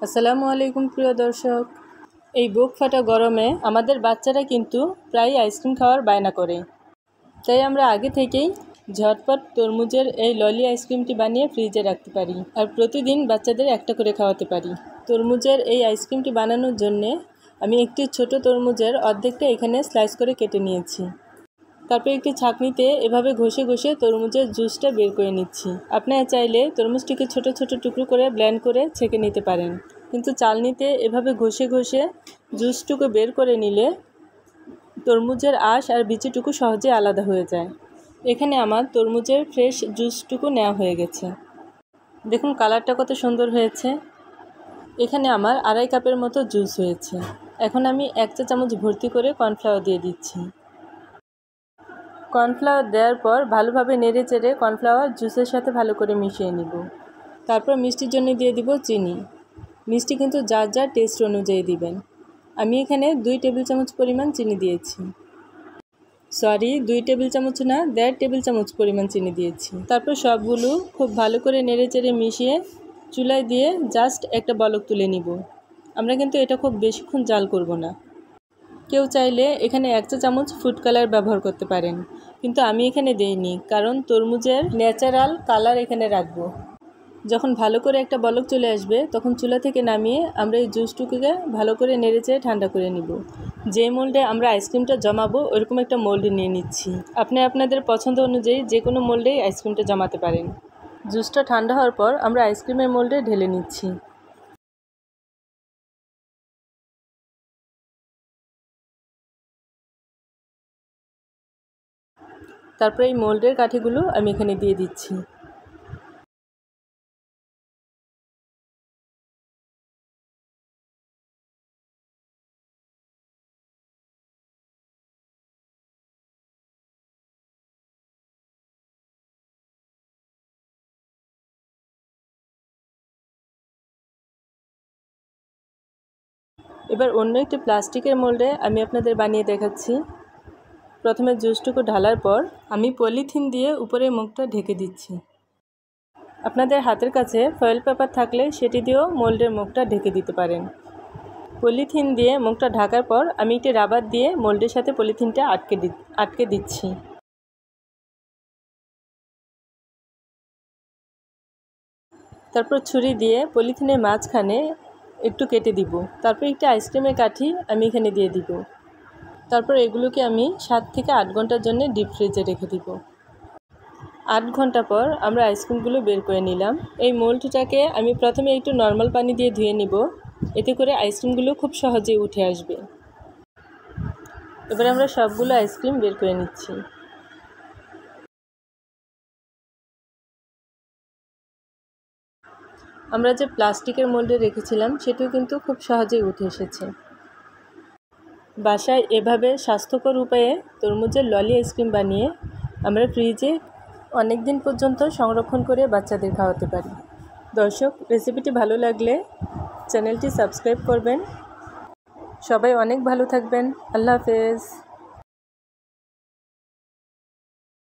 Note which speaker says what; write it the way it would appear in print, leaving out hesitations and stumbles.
Speaker 1: আসসালামু আলাইকুম প্রিয় দর্শক। এই বুক ফাটা গরমে আমাদের বাচ্চারা কিন্তু প্রায় আইসক্রিম খাওয়ার বায়না করে। তাই আমরা আগে থেকেই ঝটপট তরমুজের এই ললি আইসক্রিমটি বানিয়ে ফ্রিজে রাখতে পারি আর প্রতিদিন বাচ্চাদের একটা করে খাওয়াতে পারি। তরমুজের এই আইসক্রিমটি বানানোর জন্যে আমি একটি ছোট তরমুজের অর্ধেকটা এখানে স্লাইস করে কেটে নিয়েছি। তারপর একটি ছাঁকনিতে এভাবে ঘষে ঘষে তরমুজের জুসটা বের করে নিচ্ছি। আপনারা চাইলে তরমুজটিকে ছোট ছোট টুকরো করে ব্লেন্ড করে ছেঁকে নিতে পারেন, কিন্তু চালনিতে এভাবে ঘষে ঘষে জুসটুকু বের করে নিলে তরমুজের আঁশ আর বিচিটুকু সহজে আলাদা হয়ে যায়। এখানে আমার তরমুজের ফ্রেশ জুসটুকু নেওয়া হয়ে গেছে। দেখুন কালারটা কত সুন্দর হয়েছে। এখানে আমার 2.5 কাপের মতো জুস হয়েছে। এখন আমি 1 চা চামচ ভর্তি করে কর্নফ্লাওয়ার দিয়ে দিচ্ছি। কর্নফ্লাওয়ার দেওয়ার পর ভালোভাবে নেড়ে চেড়ে কর্নফ্লাওয়ার জুসের সাথে ভালো করে মিশিয়ে নিব। তারপর মিষ্টির জন্য দিয়ে দিব চিনি। মিষ্টি কিন্তু যার যার টেস্ট অনুযায়ী দিবেন। আমি এখানে 2 টেবিল চামচ পরিমাণ চিনি দিয়েছি। 2 টেবিল চামচ না, 1.5 টেবিল চামচ পরিমাণ চিনি দিয়েছি। তারপর সবগুলো খুব ভালো করে নেড়ে চেড়ে মিশিয়ে চুলায় দিয়ে জাস্ট একটা বলক তুলে নিব। আমরা কিন্তু এটা খুব বেশিক্ষণ জাল করব না। কেউ চাইলে এখানে 1 চা চামচ ফুড কালার ব্যবহার করতে পারেন, কিন্তু আমি এখানে দেইনি, কারণ তরমুজের ন্যাচারাল কালার এখানে রাখবো। যখন ভালো করে একটা বলক চলে আসবে তখন চুলা থেকে নামিয়ে আমরা এই জুসটুকুকে ভালো করে নেড়েচেড়ে ঠান্ডা করে নিব। যে মোল্ডে আমরা আইসক্রিমটা জমাবো ওইরকম একটা মোল্ড নিয়ে নিচ্ছি। আপনি আপনাদের পছন্দ অনুযায়ী যে কোনো মোল্ডেই আইসক্রিমটা জমাতে পারেন। জুসটা ঠান্ডা হওয়ার পর আমরা আইসক্রিমের মোল্ডে ঢেলে নিচ্ছি। তারপরে এই মোল্ডের কাঠিগুলো আমি এখানে দিয়ে দিচ্ছি। এবার অন্য একটি প্লাস্টিকের মোল্ডে আমি আপনাদের বানিয়ে দেখাচ্ছি। প্রথমে জুসটুকু ঢালার পর আমি পলিথিন দিয়ে উপরে মুখটা ঢেকে দিচ্ছি। আপনাদের হাতের কাছে ফয়েল পেপার থাকলে সেটি দিয়েও মোল্ডের মুখটা ঢেকে দিতে পারেন। পলিথিন দিয়ে মুখটা ঢাকার পর আমি একটি রাবার দিয়ে মোল্ডের সাথে পলিথিনটা আটকে দিচ্ছি। তারপর ছুরি দিয়ে পলিথিনের মাঝখানে একটু কেটে দিব। তারপর একটি আইসক্রিমের কাঠি আমি এখানে দিয়ে দিব। তারপর এগুলোকে আমি 7 থেকে 8 ঘন্টার জন্য ডিপ ফ্রিজে রেখে দিব। 8 ঘন্টা পর আমরা আইসক্রিমগুলো বের করে নিলাম। এই মোল্ডটাকে আমি প্রথমে একটু নর্মাল পানি দিয়ে ধুয়ে নিব, এতে করে আইসক্রিমগুলো খুব সহজেই উঠে আসবে। এবার আমরা সবগুলো আইসক্রিম বের করে নিচ্ছি। আমরা যে প্লাস্টিকের মোল্ডে রেখেছিলাম সেটিও কিন্তু খুব সহজেই উঠে এসেছে। বাসায় এভাবে স্বাস্থ্যকর উপায়ে তরমুজের ললি আইসক্রিম বানিয়ে আমরা ফ্রিজে অনেক দিন পর্যন্ত সংরক্ষণ করে বাচ্চাদের খাওয়াতে পারি। দর্শক, রেসিপিটি ভালো লাগলে চ্যানেলটি সাবস্ক্রাইব করবেন। সবাই অনেক ভালো থাকবেন। আল্লাহ হাফেজ।